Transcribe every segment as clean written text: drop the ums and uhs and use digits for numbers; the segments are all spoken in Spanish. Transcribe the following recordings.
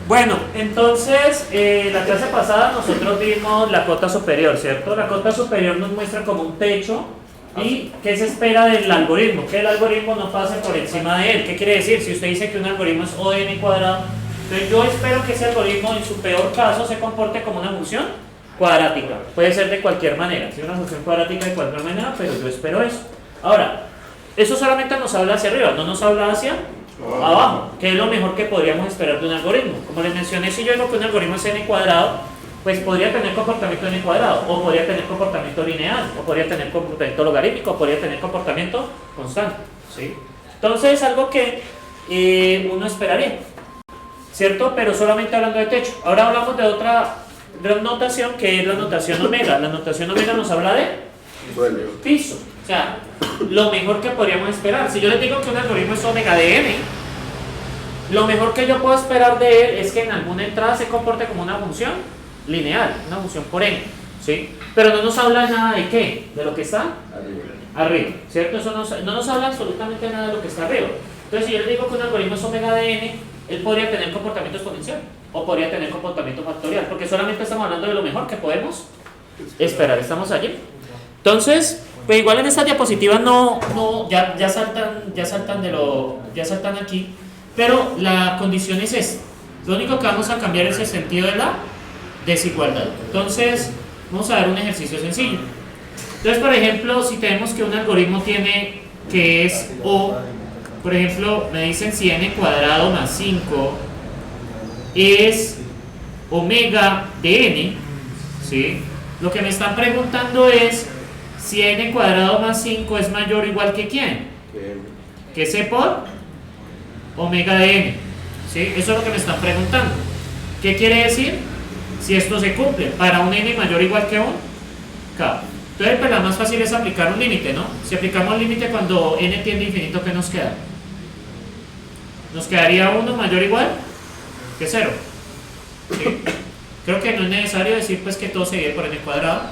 Bueno, entonces, la clase pasada nosotros vimos la cota superior, ¿cierto? La cota superior nos muestra como un techo y qué se espera del algoritmo, que el algoritmo no pase por encima de él. ¿Qué quiere decir? Si usted dice que un algoritmo es O de n cuadrado, entonces yo espero que ese algoritmo en su peor caso se comporte como una función cuadrática. Puede ser de cualquier manera, si una función cuadrática de cualquier manera, pero yo espero eso. Ahora, eso solamente nos habla hacia arriba, no nos habla hacia abajo, que es lo mejor que podríamos esperar de un algoritmo. Como les mencioné, si yo digo que un algoritmo es n cuadrado, pues podría tener comportamiento n cuadrado, o podría tener comportamiento lineal, o podría tener comportamiento logarítmico, o podría tener comportamiento constante, ¿sí? Entonces es algo que uno esperaría, ¿cierto? Pero solamente hablando de techo. Ahora hablamos de otra gran notación, que es la notación omega. La notación omega nos habla de piso. O sea, lo mejor que podríamos esperar. Si yo les digo que un algoritmo es omega de n, lo mejor que yo puedo esperar de él es que en alguna entrada se comporte como una función lineal, una función por n, ¿sí? Pero no nos habla nada de qué, de lo que está arriba, ¿cierto? Eso no nos habla absolutamente nada de lo que está arriba. Entonces, si yo les digo que un algoritmo es omega de n, él podría tener comportamiento exponencial o podría tener comportamiento factorial, porque solamente estamos hablando de lo mejor que podemos esperar. ¿Estamos allí? Entonces, pues igual en estas diapositivas ya saltan aquí, pero la condición es esta. Lo único que vamos a cambiar es el sentido de la desigualdad. Entonces, vamos a ver un ejercicio sencillo. Entonces, por ejemplo, si tenemos que un algoritmo tiene que es O, por ejemplo, me dicen si n cuadrado más 5 es omega de n, ¿sí? Lo que me están preguntando es si n cuadrado más 5 es mayor o igual que ¿quién? Que c por omega de n, ¿sí? Eso es lo que me están preguntando. ¿Qué quiere decir? Si esto se cumple para un n mayor o igual que un k. Entonces, pues la más fácil es aplicar un límite, ¿no? Si aplicamos el límite cuando n tiende a infinito, ¿qué nos queda? Nos quedaría 1 mayor o igual que 0, ¿sí? Creo que no es necesario decir pues que todo se divide por n cuadrado,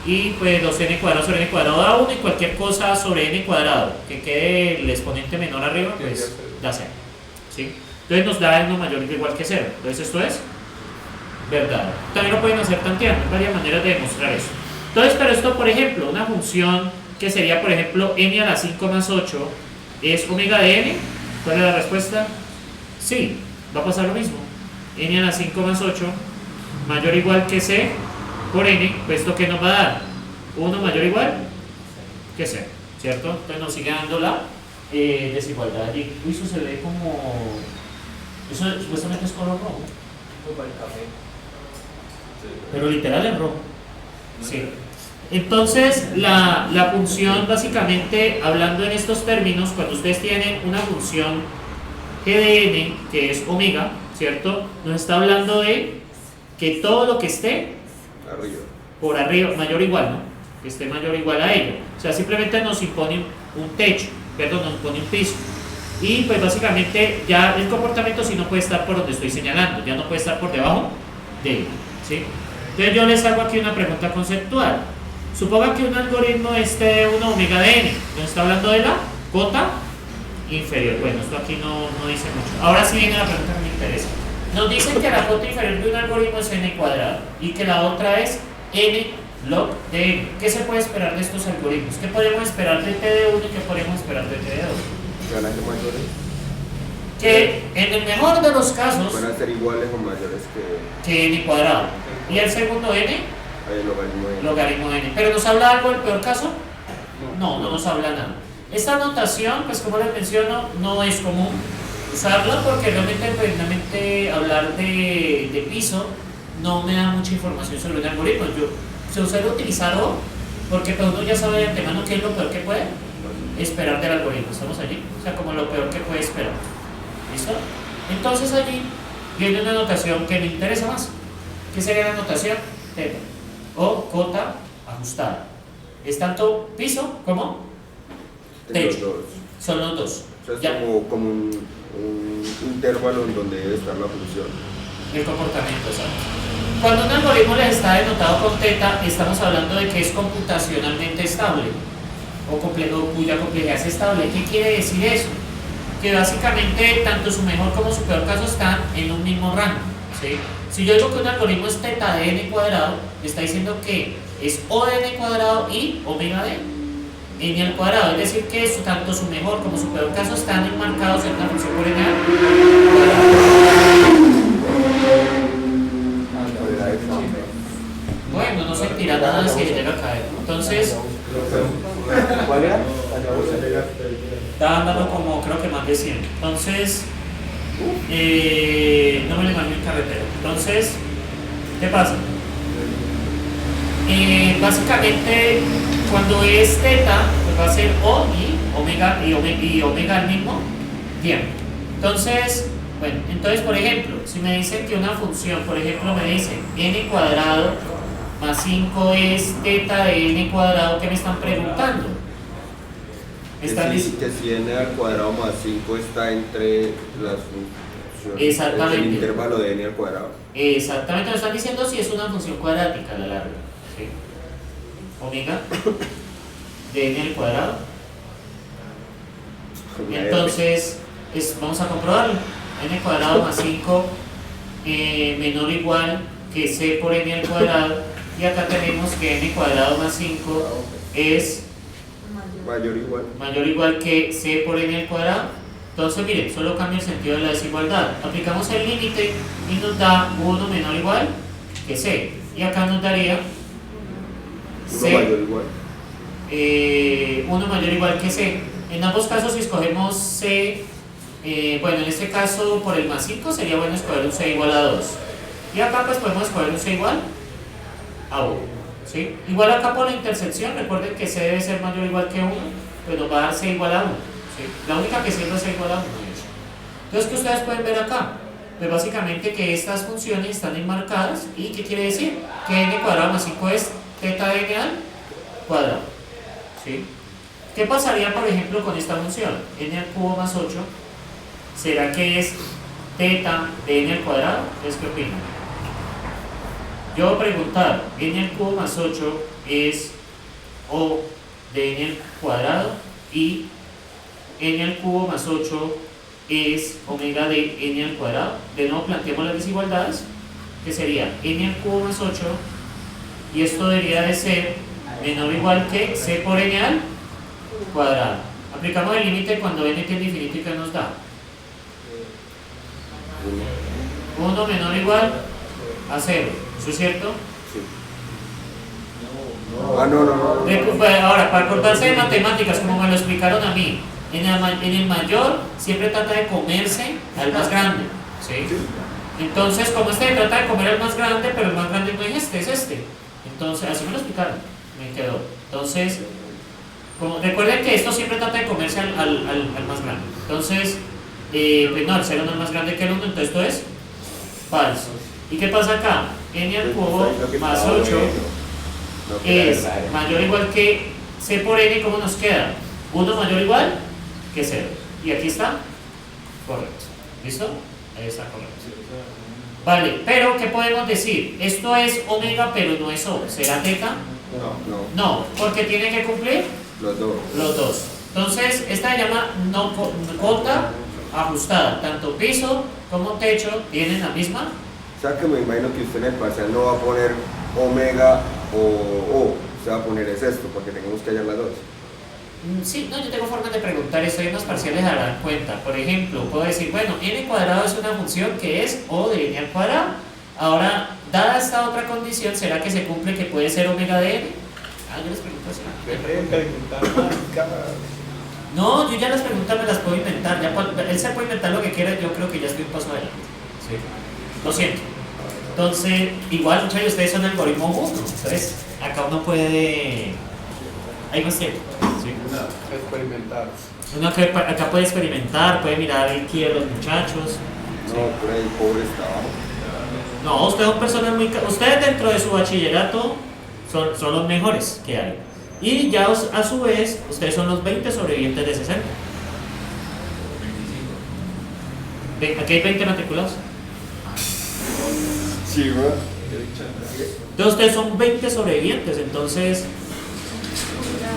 y pues los n cuadrado sobre n cuadrado da 1, y cualquier cosa sobre n cuadrado que quede el exponente menor arriba pues da 0, ¿sí? Entonces nos da 1 mayor o igual que 0. Entonces esto es verdad. También lo pueden hacer tanteando, hay varias maneras de demostrar eso. Entonces, pero esto, por ejemplo, una función que sería, por ejemplo, n a la 5 más 8 es omega de n. ¿Cuál es la respuesta? Sí, va a pasar lo mismo. N a la 5 más 8 mayor o igual que c por n, pues esto que nos va a dar 1 mayor o igual que c, ¿cierto? Entonces nos sigue dando la desigualdad allí. Uy, eso se ve como... Eso supuestamente es color rojo. Pero literal es rojo. Sí. Entonces, la función, básicamente, hablando en estos términos, cuando ustedes tienen una función g de n, que es omega, ¿cierto? Nos está hablando de que todo lo que esté por arriba, mayor o igual, ¿no? Que esté mayor o igual a ello. O sea, simplemente nos impone un techo, perdón, nos impone un piso. Y pues básicamente ya el comportamiento sí no puede estar por donde estoy señalando, ya no puede estar por debajo de él, ¿sí? Entonces yo les hago aquí una pregunta conceptual. Suponga que un algoritmo esté de 1 omega de n, nos está hablando de la cota inferior. Bueno, esto aquí no dice mucho. Ahora sí viene la pregunta que me interesa. Nos dicen que la cota inferior de un algoritmo es n cuadrado y que la otra es n log de n. ¿Qué se puede esperar de estos algoritmos? ¿Qué podemos esperar de t de 1 y qué podemos esperar de t de 2? Que en el mejor de los casos van a ser iguales o mayores que n cuadrado. Y el segundo n, logaritmo de n. ¿Pero nos habla algo del peor caso? No nos habla nada. Esta notación, pues como les menciono, no es común usarla porque realmente hablar de piso no me da mucha información sobre un algoritmo. Se suele utilizar O porque pues uno ya sabe de antemano qué es lo peor que puede esperar del algoritmo. ¿Estamos allí? O sea, como lo peor que puede esperar. ¿Listo? Entonces allí viene una notación que me interesa más. ¿Qué sería la notación? Teta o cota ajustada. Es tanto piso como techo. Son los dos. O sea, es como un intervalo en donde debe estar la función. El comportamiento, exacto. Cuando un algoritmo les está denotado con teta, estamos hablando de que es computacionalmente estable o cuya complejidad es estable. ¿Qué quiere decir eso? que básicamente tanto su mejor como su peor caso están en un mismo rango, ¿sí? Si yo digo que un algoritmo es teta de n cuadrado, me está diciendo que es o de n cuadrado y omega de n al cuadrado, es decir que tanto su mejor como su peor caso están enmarcados en una función por n al cuadrado. Bueno, no sentirá nada si llega a caer. Entonces, ¿Cuál era? está andando como creo que más de 100. Entonces, no me le mandé el carretero. Entonces, ¿qué pasa? Básicamente, cuando es teta, pues va a ser O y omega al mismo tiempo. Entonces, bueno, entonces por ejemplo, si me dicen que una función, por ejemplo, me dicen n cuadrado más 5 es teta de n cuadrado, ¿qué me están preguntando? Me están diciendo que si n al cuadrado más 5 está entre las funciones, exactamente, el intervalo de n al cuadrado. Exactamente, me están diciendo si es una función cuadrática a la larga, ¿sí? Omega de n al cuadrado. Entonces, vamos a comprobarlo. N cuadrado más 5 menor o igual que c por n al cuadrado. Y acá tenemos que n cuadrado más 5 es mayor o igual que c por n al cuadrado. Entonces, miren, solo cambia el sentido de la desigualdad. Aplicamos el límite y nos da 1 menor o igual que c. Y acá nos daría c, 1 mayor o igual que c. En ambos casos, si escogemos c, bueno, en este caso por el más 5 sería bueno escoger un c igual a 2. Y acá pues podemos escoger un c igual a 1, ¿sí? Igual acá por la intersección, recuerden que c debe ser mayor o igual que 1, pues nos va a dar c igual a 1, ¿sí? La única que sirve es c igual a 1. Entonces, ¿qué ustedes pueden ver acá? Pues básicamente que estas funciones están enmarcadas. ¿Y qué quiere decir? Que n cuadrado más 5 es teta de n al cuadrado, ¿sí? ¿Qué pasaría, por ejemplo, con esta función? N al cubo más 8, ¿será que es teta de n al cuadrado? ¿Ustedes qué opinan? Yo voy a preguntar, n al cubo más 8 es O de n al cuadrado y n al cubo más 8 es omega de n al cuadrado. De nuevo planteamos las desigualdades, que sería n al cubo más 8 y esto debería de ser menor o igual que c por n al cuadrado. Aplicamos el límite cuando n tiende a infinito y ¿qué nos da? 1 menor o igual a 0, ¿eso es cierto? Sí. No. Ahora, para acordarse de matemáticas, como me lo explicaron a mí, en el mayor siempre trata de comerse al más grande, ¿sí? Entonces, como este trata de comer al más grande, pero el más grande no es este, es este. Entonces, así me lo explicaron, me quedó. Entonces, recuerden que esto siempre trata de comerse al más grande. Entonces, pues no, el 0 no es más grande que el 1, entonces esto es falso. ¿Y qué pasa acá? N al cubo más 8 es mayor o igual que c por n, ¿cómo nos queda? 1 mayor o igual que 0. Y aquí está correcto. ¿Listo? Ahí está correcto. Vale, pero ¿qué podemos decir? Esto es omega, pero no es O. ¿Será teta? No, porque tiene que cumplir los dos. Entonces, esta se llama cota ajustada. Tanto piso como techo tienen la misma. O sea que me imagino que usted en el parcial no va a poner omega o se va a poner es esto, porque tenemos que hallar las dos. Sí, no, yo tengo formas de preguntar esto y en los parciales darán cuenta. Por ejemplo, puedo decir, bueno, n cuadrado es una función que es O de n al cuadrado. Ahora, dada esta otra condición, ¿será que se cumple que puede ser omega de n? Yo les pregunto así. No, yo ya las preguntas me las puedo inventar. Él se puede inventar lo que quiera, yo creo que ya estoy un paso adelante. Sí. Lo siento. Entonces, igual muchos de ustedes son algoritmo 1. Entonces, acá uno puede. Hay más tiempo. Sí. Experimentar. Uno acá puede experimentar, puede mirar aquí a los muchachos. No, por ahí, pobre estaba. No, ustedes son personas muy. Ustedes dentro de su bachillerato son los mejores que hay. Y ya a su vez, ustedes son los 20 sobrevivientes de 60. Aquí hay 20 matriculados. Sí, Entonces ustedes son 20 sobrevivientes, entonces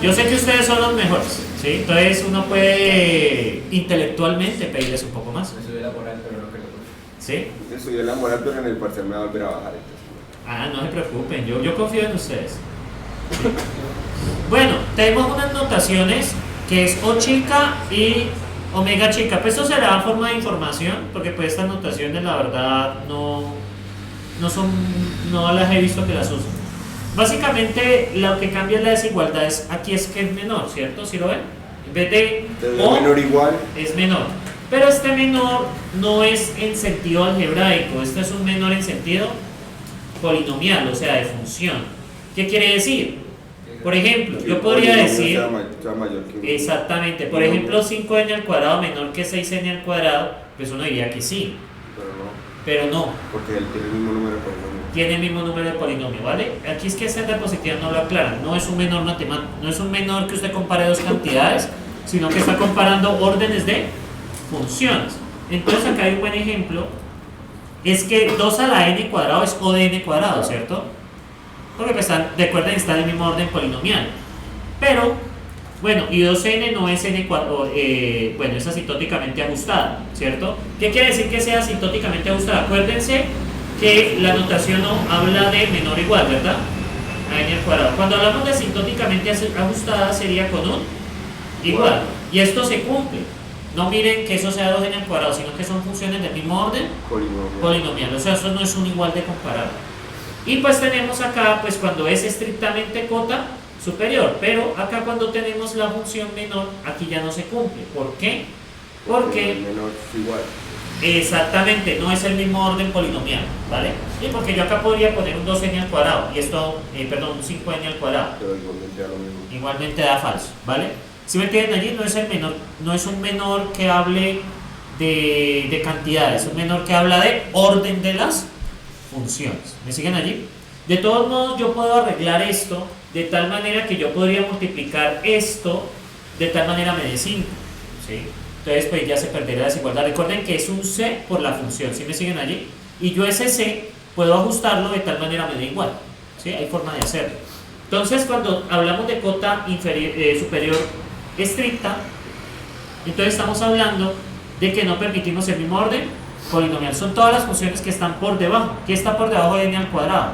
Yo sé que ustedes son los mejores, ¿sí? Entonces uno puede intelectualmente pedirles un poco más. Me subió la moral, pero no creo. ¿Sí? Me subió la moral, pero en el parcial me va a volver a bajar. Entonces. Ah, no se preocupen, yo confío en ustedes. ¿Sí? Bueno, tenemos unas notaciones que es O chica y omega chica. Pues esto será en forma de información, porque pues estas notaciones la verdad no las he visto que las usen. Básicamente lo que cambia es la desigualdad, aquí es que es menor, ¿cierto? ¿Sí lo ven? En vez de O menor igual. es menor. Pero este menor no es en sentido algebraico, este es un menor en sentido polinomial, o sea, de función. ¿Qué quiere decir? Por ejemplo, yo podría decir, sea mayor que 1. exactamente, por ejemplo, 5n al cuadrado menor que 6n al cuadrado, pues uno diría que sí, pero no, porque él tiene el mismo número de polinomios. tiene el mismo número de polinomio, ¿vale? Aquí es que esta diapositiva no lo aclara, no es un menor matemático, no es un menor que usted compare dos cantidades, sino que está comparando órdenes de funciones. Entonces acá hay un buen ejemplo, es que 2 a la n cuadrado es O de n cuadrado, ¿cierto? Porque pues recuerden que está en el mismo orden polinomial. Pero, bueno, y 2n no es n cuadrado, bueno, es asintóticamente ajustada, ¿cierto? ¿Qué quiere decir que sea asintóticamente ajustada? Acuérdense que la notación no habla de menor o igual, ¿verdad? A n al cuadrado. Cuando hablamos de asintóticamente ajustada sería con un igual. Y esto se cumple. No miren que eso sea 2n al cuadrado, sino que son funciones del mismo orden polinomial. O sea, eso no es un igual de comparado. Y pues tenemos acá, pues cuando es estrictamente cota superior, pero acá cuando tenemos la función menor, aquí ya no se cumple. ¿Por qué? Porque el menor es igual. Exactamente, no es el mismo orden polinomial, ¿vale? Y porque yo acá podría poner un 2n al cuadrado, y esto, perdón, un 5n al cuadrado. Pero igualmente da lo mismo. Igualmente da falso, ¿vale? Si me entienden allí, no es el menor, no es un menor que hable de cantidades, es un menor que habla de orden de las funciones. ¿Me siguen allí? De todos modos, yo puedo arreglar esto de tal manera que yo podría multiplicar esto de tal manera me dé 5, ¿sí? Entonces pues ya se perdería la desigualdad. Recuerden que es un C por la función, ¿sí me siguen allí? Y yo ese C puedo ajustarlo de tal manera me dé igual, ¿sí? Hay forma de hacerlo. Entonces cuando hablamos de cota superior estricta, entonces estamos hablando de que no permitimos el mismo orden polinomial. Son todas las funciones que están por debajo. ¿Qué está por debajo de n al cuadrado?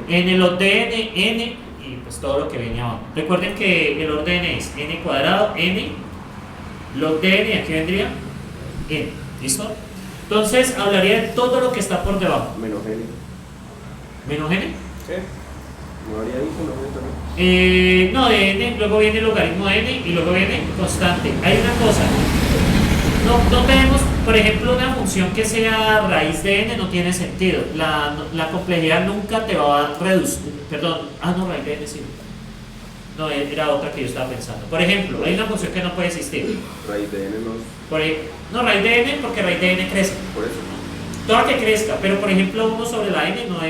N log de n y pues todo lo que viene abajo. Recuerden que el orden es n cuadrado, n log de n, aquí vendría n. ¿Listo? Entonces hablaría de todo lo que está por debajo. Menos n. ¿Menos n? ¿Qué? ¿No haría ahí con n también? No, de n, luego viene el logaritmo de n y luego viene constante. Hay una cosa. No tenemos, por ejemplo, una función que sea raíz de n, no tiene sentido. La complejidad nunca te va a reducir. Perdón, no, raíz de n sí. No, era otra que yo estaba pensando. Por ejemplo, hay una función que no puede existir. Raíz de n no. No, raíz de n porque raíz de n crece. Por eso. Toda que crezca, pero por ejemplo, 1 sobre la n no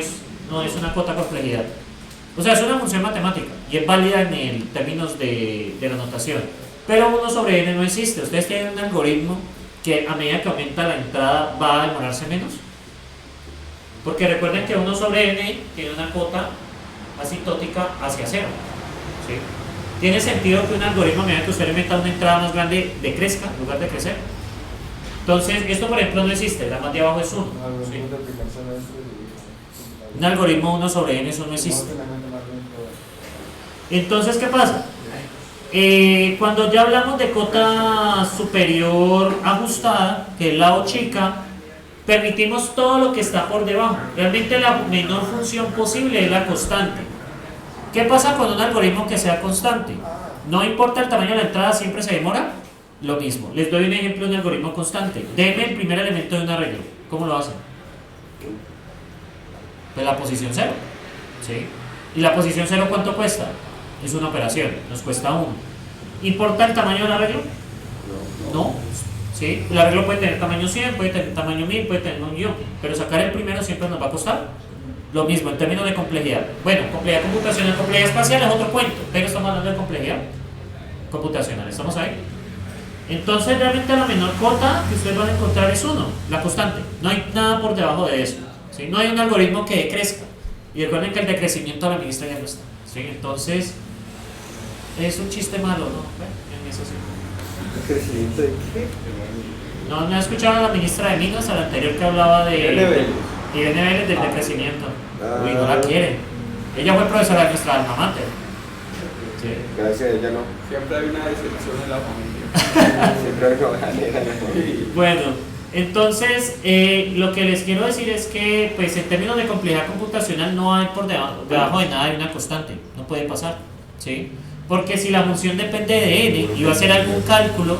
es una cota complejidad. O sea, es una función matemática y es válida en términos de la notación. Pero 1 sobre n no existe. Ustedes tienen un algoritmo que a medida que aumenta la entrada va a demorarse menos. Porque recuerden que 1 sobre n tiene una cota asintótica hacia 0. ¿Sí? Tiene sentido que un algoritmo a medida que usted le meta una entrada más grande decrezca en lugar de crecer. Entonces, esto por ejemplo no existe, la más de abajo es 1. ¿Sí? Un algoritmo 1 sobre n, eso no existe. Entonces, ¿qué pasa? Cuando ya hablamos de cota superior ajustada, que es la O chica, permitimos todo lo que está por debajo. Realmente la menor función posible es la constante. ¿Qué pasa con un algoritmo que sea constante? No importa el tamaño de la entrada, siempre se demora. Lo mismo. Les doy un ejemplo de un algoritmo constante. Denme el primer elemento de un arreglo. ¿Cómo lo hacen? Pues la posición 0. ¿Sí? ¿Y la posición 0 cuánto cuesta? Es una operación, nos cuesta 1. ¿Importa el tamaño del arreglo? No. ¿Sí? El arreglo puede tener tamaño 100, puede tener tamaño 1000, puede tener 1.000.000, pero sacar el primero siempre nos va a costar lo mismo en términos de complejidad. Bueno, complejidad computacional, complejidad espacial es otro cuento, pero estamos hablando de complejidad computacional, ¿estamos ahí? Entonces realmente la menor cota que ustedes van a encontrar es 1, la constante. No hay nada por debajo de eso, ¿sí? No hay un algoritmo que decrezca. Y recuerden que el decrecimiento a la ministra ya no está, ¿sí? Entonces, Es un chiste malo, ¿no? Bueno, en eso sí. ¿Crecimiento de qué? No, no he escuchado a la ministra de Minas, a la anterior que hablaba de Irene Vélez. Irene Vélez del decrecimiento. Uy, no la quiere. Ella fue profesora de nuestra alma mater. Sí. Gracias a ella no. Siempre hay una decepción en la familia. Siempre hay una manera en la familia. Bueno, entonces lo que les quiero decir es que pues en términos de complejidad computacional no hay por debajo de nada de una constante, no puede pasar, ¿sí? Porque si la función depende de n y va a hacer algún cálculo,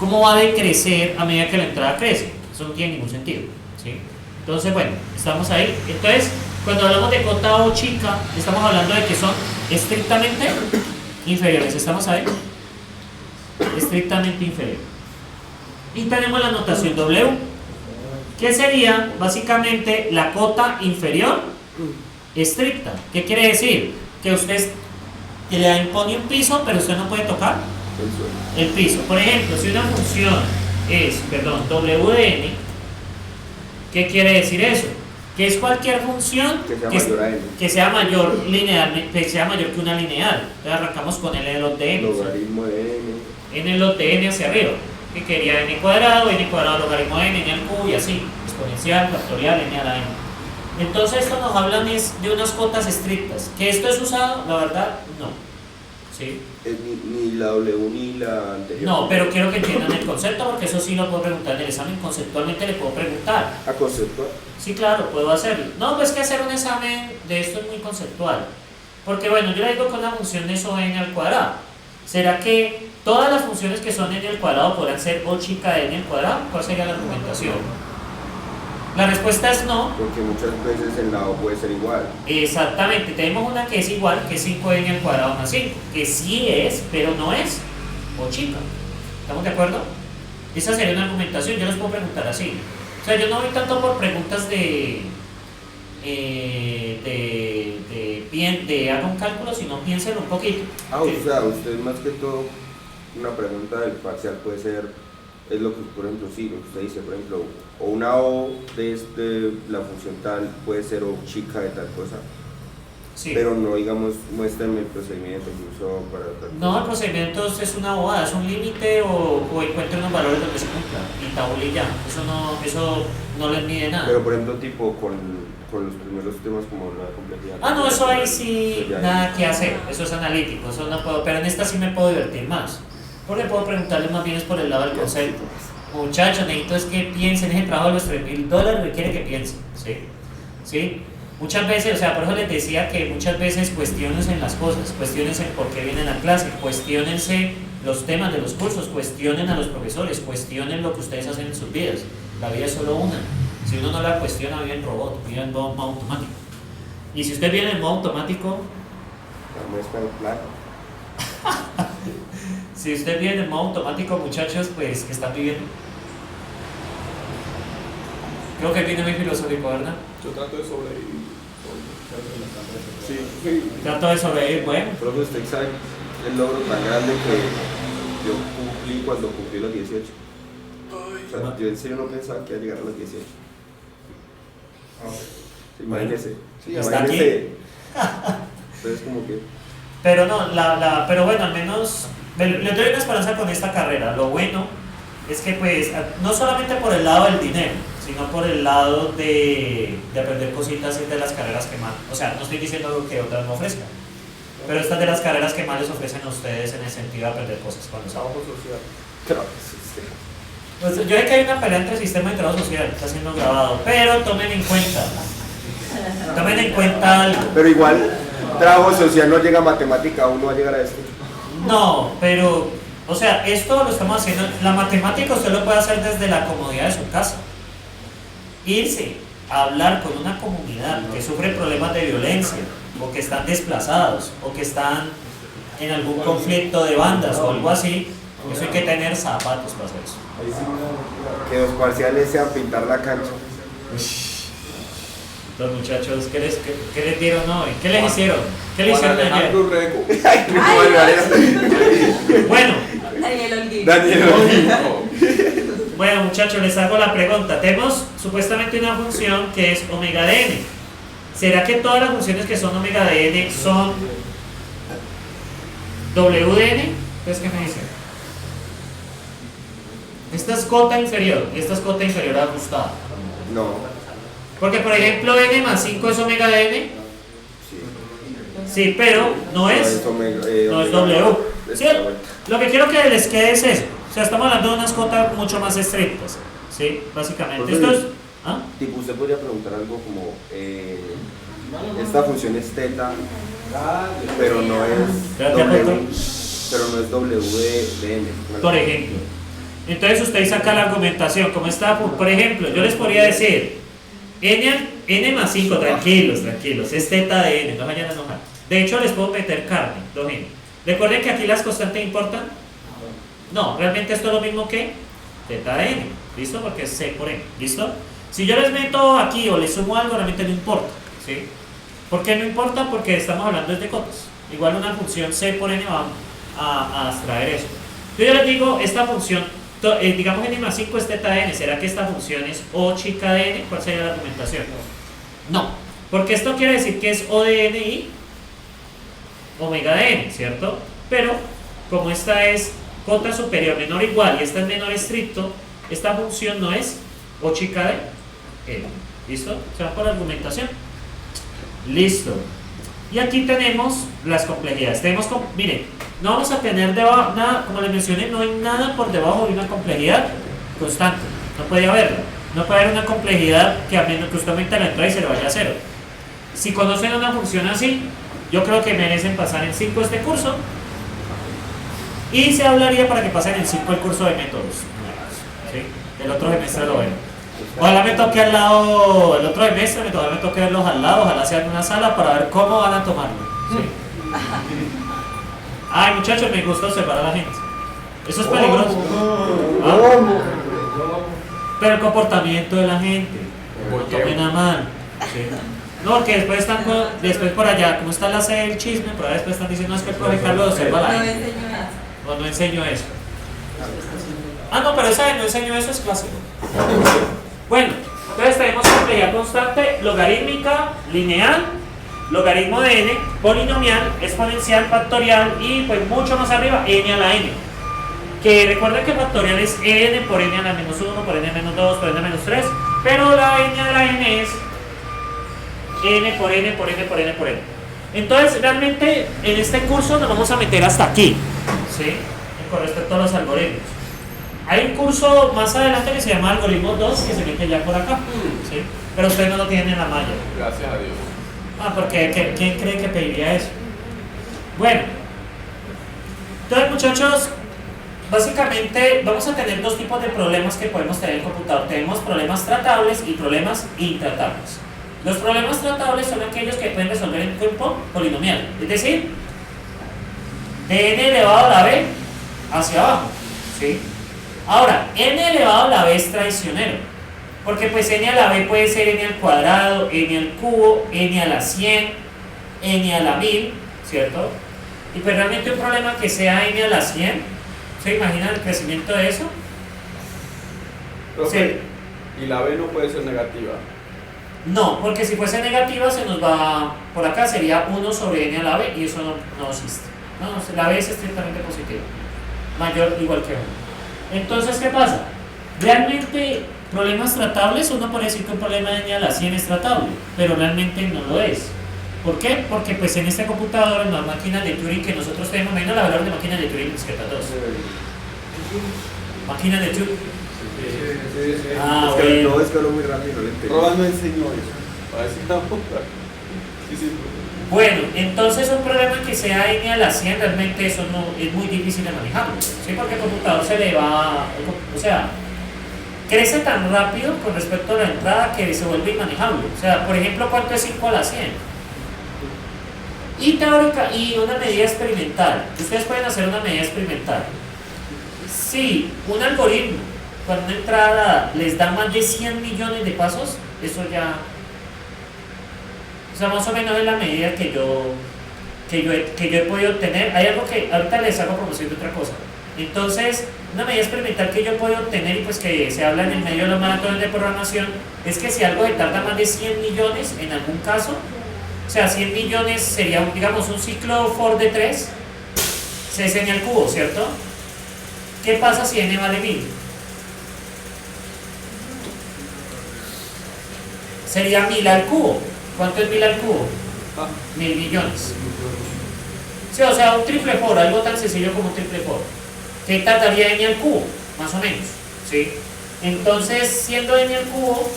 ¿cómo va a decrecer a medida que la entrada crece? Eso no tiene ningún sentido, ¿sí? Entonces, bueno, estamos ahí. Entonces, cuando hablamos de cota o chica, estamos hablando de que son estrictamente inferiores, ¿estamos ahí? Estrictamente inferiores. Y tenemos la notación W, que sería básicamente la cota inferior estricta. ¿Qué quiere decir? Que usted le impone un piso, pero usted no puede tocar el piso. Por ejemplo, si una función es, W de n, ¿qué quiere decir eso? Que es cualquier función que sea mayor linealmente, que sea mayor que una lineal. Entonces arrancamos con L de log de n. Logaritmo de n. N log de n hacia arriba, que quería n cuadrado logaritmo de n al cubo y así, exponencial, factorial, n a la n. Entonces esto nos hablan es de unas cotas estrictas. ¿Que esto es usado? La verdad, no. ¿Sí? Ni la W ni la anterior. No, pero quiero que entiendan el concepto porque eso sí lo puedo preguntar en el examen. Conceptualmente le puedo preguntar. ¿A conceptual? Sí, claro, puedo hacerlo. No, pues que hacer un examen de esto es muy conceptual. Porque bueno, yo le digo con la función de eso n al cuadrado. ¿Será que todas las funciones que son n al cuadrado podrán ser o chica de n al cuadrado? ¿Cuál sería la argumentación? La respuesta es no. Porque muchas veces el lado puede ser igual. Exactamente, tenemos una que es igual, que es 5n al cuadrado más 5, que sí es, pero no es o chica. ¿Estamos de acuerdo? Esa sería una argumentación, yo les puedo preguntar así. O sea, yo no voy tanto por preguntas de haga un cálculo, sino piénsenlo un poquito. O sea, usted más que todo, una pregunta del parcial puede ser, es lo que, por ejemplo, sí, lo que usted dice, por ejemplo, o una O de la función tal puede ser O chica de tal cosa. Sí. Pero no, digamos, muéstrame el procedimiento que usó para tal cosa. No, el procedimiento es una bobada, es un límite o encuentre unos valores donde se cumpla y tabula y ya. Eso no les mide nada. Pero por ejemplo, tipo con los primeros temas como la complejidad. No, eso ahí sí, ya nada que hacer, eso es analítico, eso no puedo, pero en esta sí me puedo divertir más. Porque puedo preguntarles más bien es por el lado del concepto. Muchachos, necesito es que piensen, ese trabajo de los $3,000 requiere que piensen, ¿sí? ¿Sí? Muchas veces, o sea, por eso les decía que muchas veces cuestionense en las cosas, cuestionense por qué vienen a clase, cuestionense los temas de los cursos, cuestionen a los profesores, cuestionen lo que ustedes hacen en sus vidas. La vida es solo una. Si uno no la cuestiona, vive en robot, vive en modo automático. Y si usted vive en modo automático, La muestra del plato. si usted vive en modo automático, muchachos, pues que están viviendo. Creo que viene muy filosófico, ¿verdad? Yo trato de sobrevivir. Sí. Trato de sobrevivir, bueno. Profe, usted sabe el logro tan grande que yo cumplí cuando cumplí los 18. O sea, yo en serio no pensaba que iba a llegar a los 18. Imagínese. Sí, hasta imagínese. Entonces como que... Pero no, pero bueno, al menos les doy una esperanza con esta carrera. Lo bueno es que pues, no solamente por el lado del dinero, sino por el lado de aprender cositas de las carreras que más, o sea, no estoy diciendo que otras no ofrezcan, pero estas de las carreras que más les ofrecen a ustedes en el sentido de aprender cosas cuando saben. Trabajo social. Claro, Pues yo sé que hay una pelea entre el sistema y trabajo social, está siendo grabado, pero tomen en cuenta algo. pero igual, trabajo social no llega a matemática, aún no va a llegar a esto. No, pero, o sea, esto lo estamos haciendo, la matemática usted lo puede hacer desde la comodidad de su casa. Irse a hablar con una comunidad que sufre problemas de violencia, o que están desplazados, o que están en algún conflicto de bandas o algo así, eso hay que tener zapatos para hacer eso. Que los parciales sean pintar la cancha. Los muchachos, ¿qué les dieron hoy? ¿Qué les hicieron? ¿Qué les hicieron ayer? Alejandro Reco. Bueno, Daniel Olguín. bueno muchachos, les hago la pregunta. Tenemos supuestamente una función que es omega de n. ¿Será que todas las funciones que son omega de n son W de n, entonces ¿qué me dice? Esta es cota inferior y esta es cota inferior ajustada. No. Porque por ejemplo n más 5 es omega de n. Sí. Sí, pero no es W. ¿Sí? Lo que quiero que les quede es eso. O sea, estamos hablando de unas cotas mucho más estrictas. ¿Sí? Básicamente. Esto es. ¿Ah? Tipo, usted podría preguntar algo como, esta función es teta, pero no es W de n. Por ejemplo. Entonces usted saca la argumentación. Como está, por ejemplo, yo les podría decir n más 5, tranquilos, es teta de n, no vayan a enojar. De hecho, les puedo meter carne, 2n. Recuerden que aquí las constantes importan. No, realmente esto es lo mismo que teta de n, ¿listo? Porque es c por n, ¿listo? Si yo les meto aquí o les sumo algo, realmente no importa, ¿sí? ¿Por qué no importa? Porque estamos hablando de cotas. Igual una función c por n va a abstraer eso. Yo ya les digo, esta función, digamos n más 5 es teta de n, ¿será que esta función es o chica de n? ¿Cuál sería la argumentación? No, porque esto quiere decir que es o de n y omega de n, ¿cierto? Pero, como esta es cota superior menor o igual y esta es menor estricto, esta función no es o chica de n. ¿Listo? Se va por argumentación. Listo. Y aquí tenemos las complejidades. Miren, no vamos a tener debajo, nada, como les mencioné, no hay nada por debajo de una complejidad constante. No puede haberla. No puede haber una complejidad que a menos que usted aumente la entrada y se le vaya a cero. Si conocen una función así, yo creo que merecen pasar en 5 este curso. Y se hablaría para que pasen en 5 el curso de métodos. ¿Sí? El otro semestre lo ven. Ojalá me toque al lado, el otro semestre me toque verlos al lado, ojalá sea en una sala para ver cómo van a tomarlo. ¿Sí? Ay, muchachos, me gusta observar a la gente. Eso es peligroso. ¿Ah? Pero el comportamiento de la gente, no tomen a mal. ¿Sí? No, porque después después por allá, como está la sede del chisme, por ahí después están diciendo, no, es que el profe Carlos observa a la gente. O no enseño eso. Ah, no, pero esa de no enseño eso es clásico. Bueno, entonces tenemos complejidad constante, logarítmica, lineal, logaritmo de n, polinomial, exponencial, factorial y pues mucho más arriba, n a la n. Que recuerden que factorial es n por n a la menos 1, por n menos 2, por n menos 3, pero la n a la n es n por n por n por n por n. Entonces realmente en este curso nos vamos a meter hasta aquí, ¿sí? Con respecto a los algoritmos. Hay un curso más adelante que se llama Algoritmos 2 que se mete ya por acá, ¿sí? Pero ustedes no lo tienen en la malla. Gracias a Dios. Ah, porque ¿quién cree que pediría eso? Bueno, entonces muchachos, básicamente vamos a tener dos tipos de problemas que podemos tener en el computador. Tenemos problemas tratables y problemas intratables. Los problemas tratables son aquellos que pueden resolver en tiempo polinomial, es decir, de n elevado a la b hacia abajo, ¿sí? Ahora, n elevado a la b es traicionero, porque pues n a la b puede ser n al cuadrado, n al cubo, n a la 100, n a la 1000, ¿cierto? Y pues realmente un problema que sea n a la 100, ¿se imaginan el crecimiento de eso? Profe, Sí. y la b no puede ser negativa. No, porque si fuese negativa se nos va, por acá sería 1 sobre n a la b y eso no existe. No, la b es estrictamente positiva, mayor o igual que 1. Entonces, ¿qué pasa? Realmente, problemas tratables, uno puede decir que un problema de n a la 100 es tratable, pero realmente no lo es. ¿Por qué? Porque pues en este computador, en las máquinas de Turing que nosotros tenemos, menos la valor de máquinas de Turing discreta 2. Máquinas de Turing. Ah, es que bueno. no, es que hablo muy rápido, no le entiendo. Roland no enseñó eso. A ver si la Sí, sí. Bueno, entonces un problema que sea n a la 100 realmente eso no es muy difícil de manejarlo, ¿sí? Porque el computador se le va, o sea, crece tan rápido con respecto a la entrada que se vuelve inmanejable. O sea, por ejemplo, ¿cuánto es 5 a la 100? Y teórica y una medida experimental. Ustedes pueden hacer una medida experimental. Si un algoritmo con una entrada les da más de 100 millones de pasos, eso ya... O sea, más o menos es la medida que yo he podido obtener. Hay algo que ahorita les hago promoción de otra cosa. Entonces, una medida experimental que yo he podido obtener y pues que se habla en el medio de los maratones de programación es que si algo se tarda más de 100 millones en algún caso, o sea, 100 millones sería, digamos, un ciclo for de 3. Se es n al cubo, ¿cierto? ¿Qué pasa si n vale 1000? Sería 1000 al cubo. ¿Cuánto es 1000 al cubo? 1000 millones. Sí, o sea, un triple for, algo tan sencillo como un triple for. ¿Qué tardaría n al cubo? Más o menos, ¿sí? Entonces, siendo n al cubo,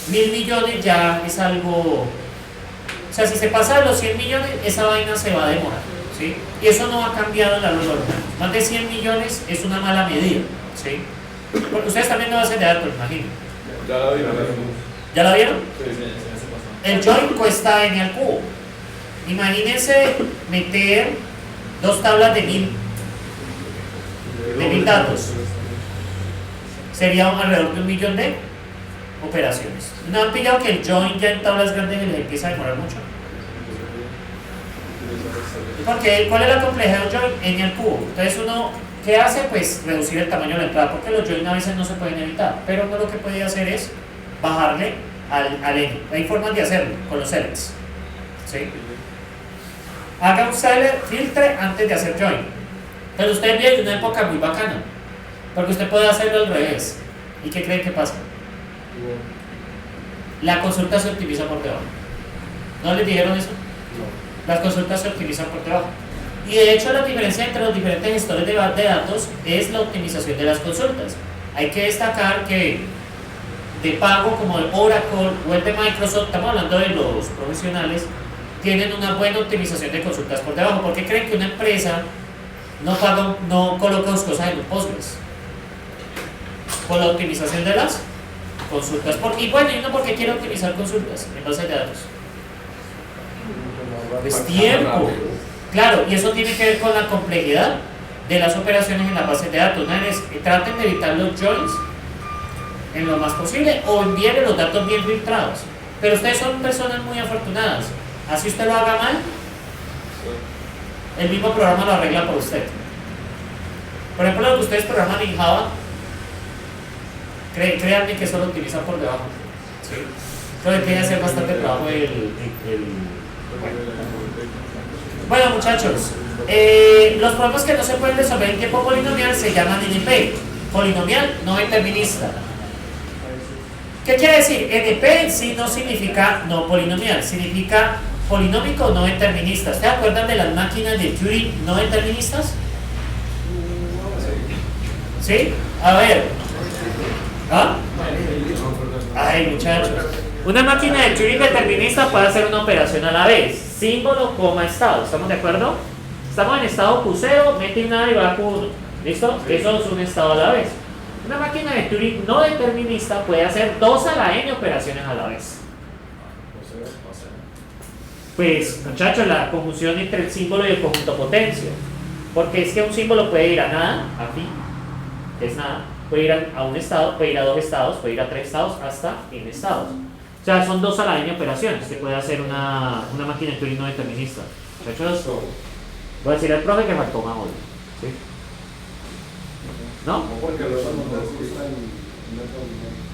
1000 millones ya es algo... O sea, si se pasa de los 100 millones, esa vaina se va a demorar, ¿sí? Y eso no ha cambiado en la luz orgánica. Más de 100 millones es una mala medida, ¿sí? Porque ustedes también no hacen de datos, imagino. Ya la vi. ¿Ya la vieron? Sí. El join cuesta n al cubo. Imagínense meter 2 tablas de 1000 datos. Sería alrededor de 1.000.000 de operaciones. ¿No han pillado que el join ya en tablas grandes les empieza a demorar mucho? Porque, ¿cuál es la complejidad del join? N al cubo. Entonces uno, ¿qué hace? Pues reducir el tamaño de la entrada, porque los join a veces no se pueden evitar, pero uno lo que puede hacer es bajarle al n. Hay formas de hacerlo con los selects, ¿sí? Haga un select, filtre antes de hacer join. Pero usted viene de una época muy bacana, porque usted puede hacerlo al revés. ¿Y qué creen que pasa? La consulta se optimiza por debajo. ¿No les dijeron eso? Las consultas se optimizan por debajo. Y de hecho la diferencia entre los diferentes gestores de datos es la optimización de las consultas. Hay que destacar que de pago como el Oracle o el de Microsoft, estamos hablando de los profesionales, tienen una buena optimización de consultas por debajo. ¿Por qué creen que una empresa no coloca las cosas en un Postgres? Por la optimización de las consultas. Y bueno, y no porque quiere optimizar consultas en base de datos. Pues tiempo. Claro, y eso tiene que ver con la complejidad de las operaciones en la base de datos. Traten de evitar los joins en lo más posible o envíen los datos bien filtrados. Pero ustedes son personas muy afortunadas. Así usted lo haga mal, el mismo programa lo arregla por usted. Por ejemplo, lo que ustedes programan en Java, créanme que eso lo utilizan por debajo. ¿Sí? Creo que tiene que hacer bastante trabajo Bueno, muchachos, los problemas que no se pueden resolver en tiempo polinomial se llaman NP, polinomial no determinista. ¿Qué quiere decir? NP en sí no significa no polinomial, significa polinómico no determinista. ¿Ustedes se acuerdan de las máquinas de Turing no deterministas? ¿Sí? A ver. ¿Ah? Ay, muchachos. Una máquina de Turing determinista puede hacer una operación a la vez. Símbolo, coma, estado. ¿Estamos de acuerdo? Estamos en estado Q0, mete una y va Q1. ¿Listo? Eso es un estado a la vez. Una máquina de Turing no determinista puede hacer 2 a la n operaciones a la vez. Pues, muchachos, la conjunción entre el símbolo y el conjunto potencia. Porque es que un símbolo puede ir a nada, aquí, que es nada, puede ir a un estado, puede ir a 2 estados, puede ir a 3 estados, hasta n estados. O sea, son 2 a la n operaciones que puede hacer una máquina de Turing no determinista. Muchachos, voy a decir al profe que faltó más hoy. ¿Sí? ¿No? Porque los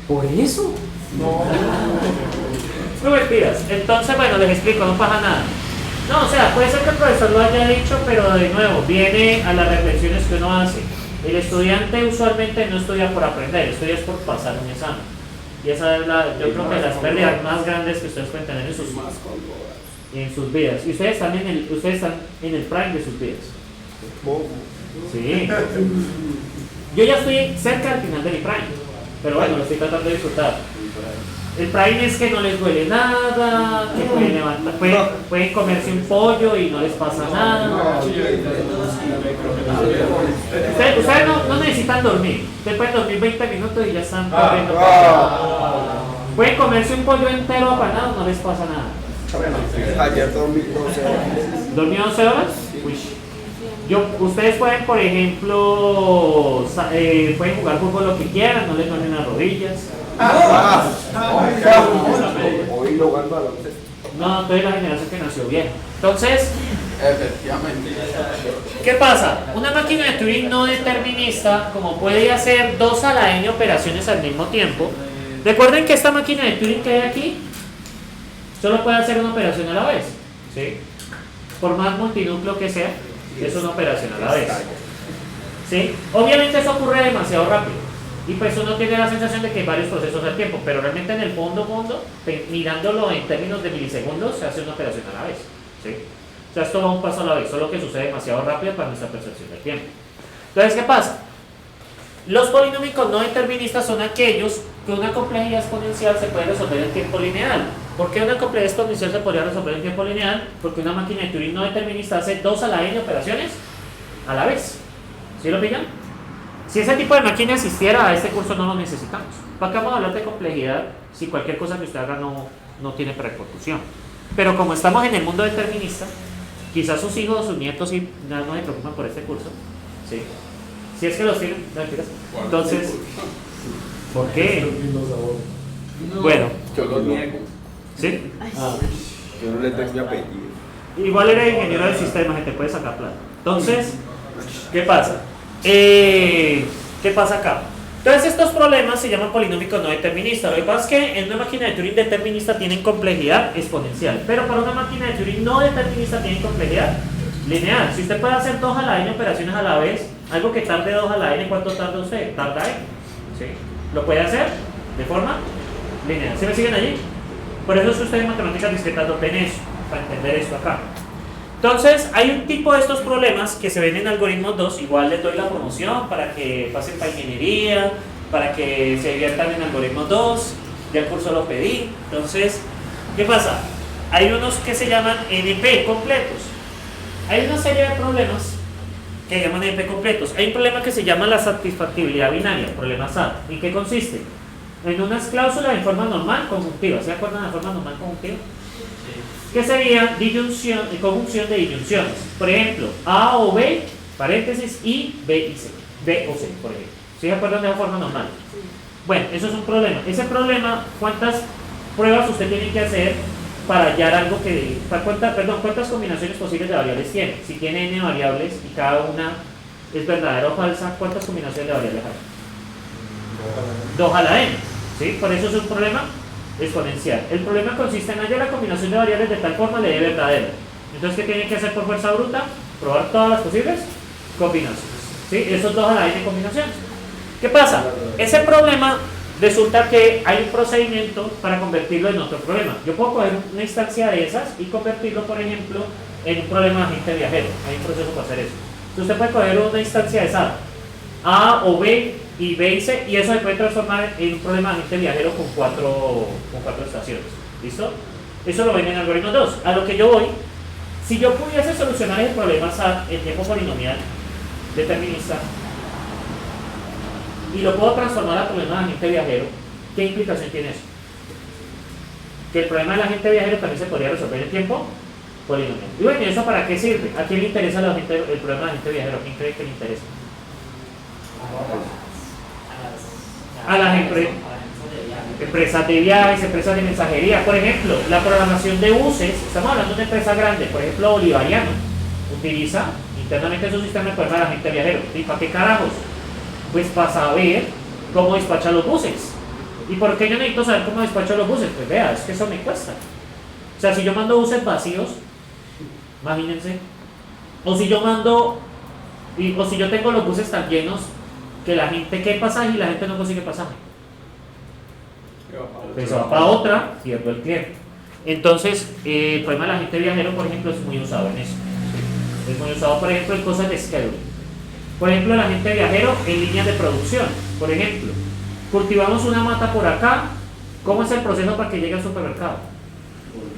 ¿Por eso? No. No mentiras. Entonces, bueno, les explico, no pasa nada. No, o sea, puede ser que el profesor lo haya dicho, pero de nuevo, viene a las reflexiones que uno hace. El estudiante usualmente no estudia por aprender, estudia por pasar un examen. Y esa es yo creo que las pérdidas más grandes que ustedes pueden tener en sus vidas. Y ustedes están en el prime de sus vidas. Sí. Yo ya estoy cerca al final de mi prime, pero bueno, lo estoy tratando de disfrutar. El prime es que no les duele nada, que pueden levantar, pueden comerse un pollo y no les pasa nada. Ustedes no necesitan dormir. Ustedes pueden dormir 20 minutos y ya están corriendo. Pueden comerse un pollo entero apanado, no les pasa nada. Ayer dormí 12 horas. ¿Dormí 12 horas? Uy. Ustedes pueden, por ejemplo, pueden jugar fútbol lo que quieran, no les duelen las rodillas. Hoy jugando a los... No, tú eres la generación que nació vieja. Entonces, efectivamente. ¿qué pasa? Una máquina de Turing no determinista, como puede hacer 2 a la n operaciones al mismo tiempo, recuerden que esta máquina de Turing que hay aquí solo puede hacer una operación a la vez, ¿sí? Por más multinúcleo que sea, Es una operación a la vez. ¿Sí? Obviamente eso ocurre demasiado rápido. Y pues uno tiene la sensación de que hay varios procesos al tiempo, pero realmente en el fondo, mirándolo en términos de milisegundos, se hace una operación a la vez. ¿Sí? O sea, esto va un paso a la vez, solo que sucede demasiado rápido para nuestra percepción del tiempo. Entonces, ¿qué pasa? Los polinómicos no deterministas son aquellos que una complejidad exponencial se puede resolver en tiempo lineal. ¿Por qué una complejidad exponencial se podría resolver en tiempo lineal? Porque una máquina de Turing no determinista hace 2 a la n operaciones a la vez. ¿Sí lo pillan? Si ese tipo de máquina existiera, a este curso no lo necesitamos. ¿Para qué vamos a hablar de complejidad si cualquier cosa que usted haga no tiene repercusión? Pero como estamos en el mundo determinista, quizás sus hijos o sus nietos sí, no se preocupan por este curso. ¿Sí? Si es que los tienen, no mentiras. Entonces, ¿por qué? Bueno, Yo lo niego. ¿sí? Yo no le tengo mi apellido. Igual eres ingeniero del sistema que te puede sacar plata. Entonces, ¿qué pasa? ¿Qué pasa acá? Entonces estos problemas se llaman polinómicos no deterministas. Lo que pasa es que en una máquina de Turing determinista tienen complejidad exponencial, pero para una máquina de Turing no determinista tienen complejidad lineal. Si usted puede hacer 2 a la n operaciones a la vez, algo que tarde 2 a la n, ¿cuánto tarda usted? Tarda n. ¿Sí? Lo puede hacer de forma lineal. ¿Sí me siguen allí? Por eso es que ustedes en matemáticas discretas no ven eso, para entender esto acá. Entonces, hay un tipo de estos problemas que se ven en algoritmos 2, igual les doy la promoción para que pasen para ingeniería, para que se diviertan en algoritmos 2, ya el curso lo pedí. Entonces, ¿qué pasa? Hay unos que se llaman NP completos. Hay una serie de problemas que llaman NP completos. Hay un problema que se llama la satisfactibilidad binaria, problema SAT. ¿En qué consiste? En unas cláusulas en forma normal conjuntiva. ¿Se acuerdan de la forma normal conjuntiva? Que sería conjunción de disyunciones. Por ejemplo, A o B, paréntesis, y B y C. B o C, por ejemplo. ¿Sí se acuerdan de la forma normal? Bueno, eso es un problema. Ese problema, ¿cuántas pruebas usted tiene que hacer para hallar algo que... ¿cuántas combinaciones posibles de variables tiene? Si tiene n variables y cada una es verdadera o falsa, ¿cuántas combinaciones de variables hay? 2 a la n. ¿Sí? Por eso es un problema exponencial. El problema consiste en hallar la combinación de variables de tal forma le dé verdadera. Entonces, ¿qué tiene que hacer por fuerza bruta? Probar todas las posibles combinaciones. ¿Sí? Esos 2 a la n combinaciones. ¿Qué pasa? Ese problema resulta que hay un procedimiento para convertirlo en otro problema. Yo puedo coger una instancia de esas y convertirlo, por ejemplo, en un problema de agente viajero. Hay un proceso para hacer eso. Entonces, usted puede coger una instancia de SAT, A o B y B y C, y eso se puede transformar en un problema de agente viajero con cuatro estaciones. ¿Listo? Eso lo ven en algoritmo 2. A lo que yo voy, si yo pudiese solucionar ese problema SAT en tiempo polinomial determinista y lo puedo transformar a problema de agente viajero, ¿qué implicación tiene eso? Que el problema del agente viajero también se podría resolver en tiempo polinomial. Y bueno, ¿y eso para qué sirve? ¿A quién le interesa el problema del agente viajero? ¿A quién cree que le interesa? A las empresas de viajes, empresas de mensajería. Por ejemplo, la programación de buses, estamos hablando de una empresa grande, por ejemplo Bolivariano, utiliza internamente su sistema de problema del agente viajero. ¿Y para qué carajos? Pues para saber cómo despachar los buses. ¿Y por qué yo necesito saber cómo despacho los buses? Pues vea, es que eso me cuesta. O sea, si yo mando buses vacíos, imagínense, o si yo tengo los buses tan llenos que la gente quede pasaje y la gente no consigue pasaje. Pues se va para otra, pierdo el cliente. Entonces, el problema del agente viajero, por ejemplo, es muy usado en eso. Es muy usado, por ejemplo, en cosas de scheduling. Por ejemplo, el agente viajero en líneas de producción. Por ejemplo, cultivamos una mata por acá. ¿Cómo es el proceso para que llegue al supermercado?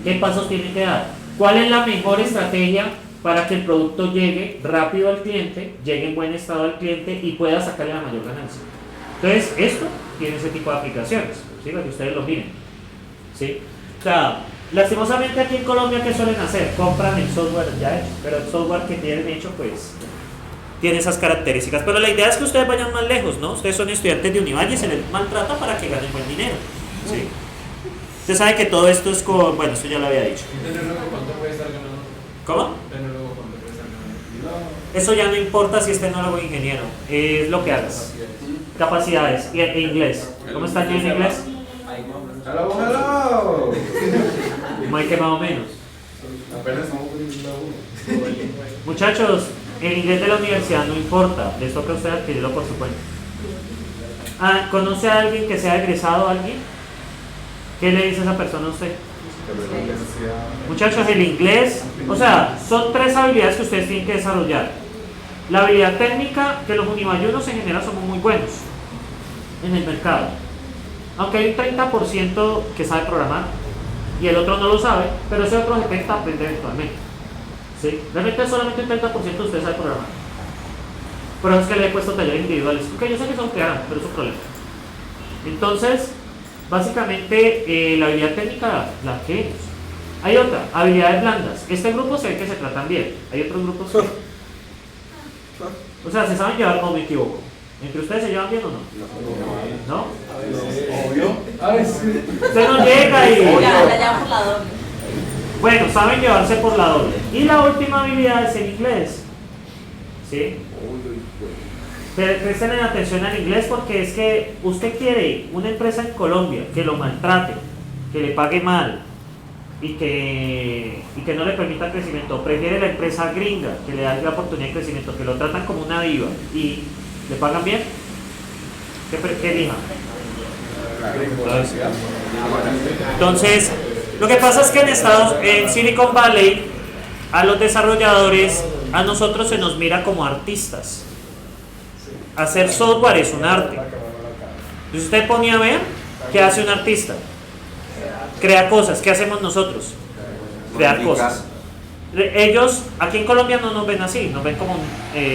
¿Qué pasos tiene que dar? ¿Cuál es la mejor estrategia para que el producto llegue rápido al cliente, llegue en buen estado al cliente y pueda sacarle la mayor ganancia? Entonces, esto tiene ese tipo de aplicaciones, ¿sí? Para que ustedes lo miren, ¿sí? O sea, lastimosamente aquí en Colombia, ¿qué suelen hacer? Compran el software ya hecho, pero el software que tienen hecho, pues, tiene esas características. Pero la idea es que ustedes vayan más lejos, ¿no? Ustedes son estudiantes de Univalle y se les maltrata para que ganen buen dinero, ¿sí? Usted sabe que todo esto es con... Bueno, esto ya lo había dicho. ¿Cuánto puede estar ganando? ¿Cómo? Eso ya no importa si es tecnólogo o ingeniero, es lo que hagas. Capacidades. Y en inglés. ¿Cómo está aquí en inglés? ¡Hello! Muy que más o menos. Apenas estamos poniendo una. Muchachos, El inglés de la universidad no importa, les toca a usted adquirirlo por su cuenta. ¿Conoce a alguien que sea egresado, alguien? ¿Qué le dice esa persona a usted? Muchachos, el inglés, o sea, son 3 habilidades que ustedes tienen que desarrollar. La habilidad técnica, que los unimayunos en general somos muy buenos en el mercado. Aunque hay un 30% que sabe programar y el otro no lo sabe, pero ese otro se puede aprender eventualmente. ¿Sí? Realmente solamente un 30% de ustedes sabe programar. Por eso es que le he puesto talleres individuales. Porque yo sé que son creadas, pero es un problema. Entonces, básicamente, la habilidad técnica la que hay otra, habilidades blandas. Este grupo se ve que se tratan bien. Hay otros grupos que... O sea, ¿se saben llevar o me equivoco? ¿Entre ustedes se llevan bien o no? ¿No? Obvio. Usted no llega y... La llaman por la doble. Bueno, saben llevarse por la doble. Y la última habilidad es el inglés. ¿Sí? Presten atención al inglés porque es que usted quiere una empresa en Colombia que lo maltrate, que le pague mal y que no le permita crecimiento. Prefiere la empresa gringa que le da la oportunidad de crecimiento, que lo tratan como una diva y le pagan bien. ¿Qué elija? Entonces, lo que pasa es que en Silicon Valley, a los desarrolladores, a nosotros se nos mira como artistas. Hacer software es un arte. Entonces usted ponía a ver qué hace un artista. Crea cosas. ¿Qué hacemos nosotros? Crear cosas. Ellos, aquí en Colombia no nos ven así, nos ven como,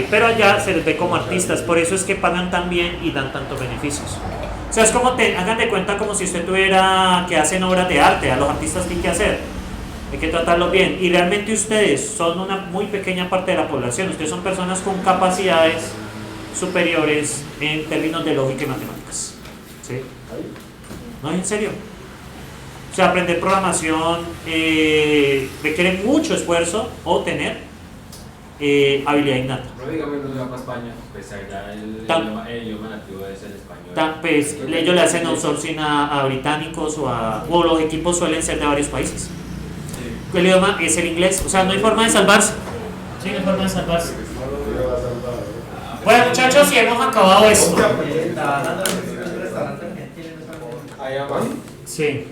pero allá se les ve como artistas. Por eso es que pagan tan bien y dan tantos beneficios. O sea, es como, hagan de cuenta como si usted tuviera que hacen obras de arte. A los artistas tienen que hacer. Hay que tratarlos bien. Y realmente ustedes son una muy pequeña parte de la población. Ustedes son personas con capacidades superiores en términos de lógica y matemáticas. ¿Sí? No, en serio. O sea, aprender programación requiere mucho esfuerzo o tener habilidad innata. Pero dígame, no se va para España, pues allá el idioma nativo es el español. Pues ellos le hacen outsourcing a británicos o los equipos suelen ser de varios países. El idioma es el inglés, o sea, no hay forma de salvarse. Sí, no hay forma de salvarse. Bueno, muchachos, y hemos acabado esto. Allá van. Sí.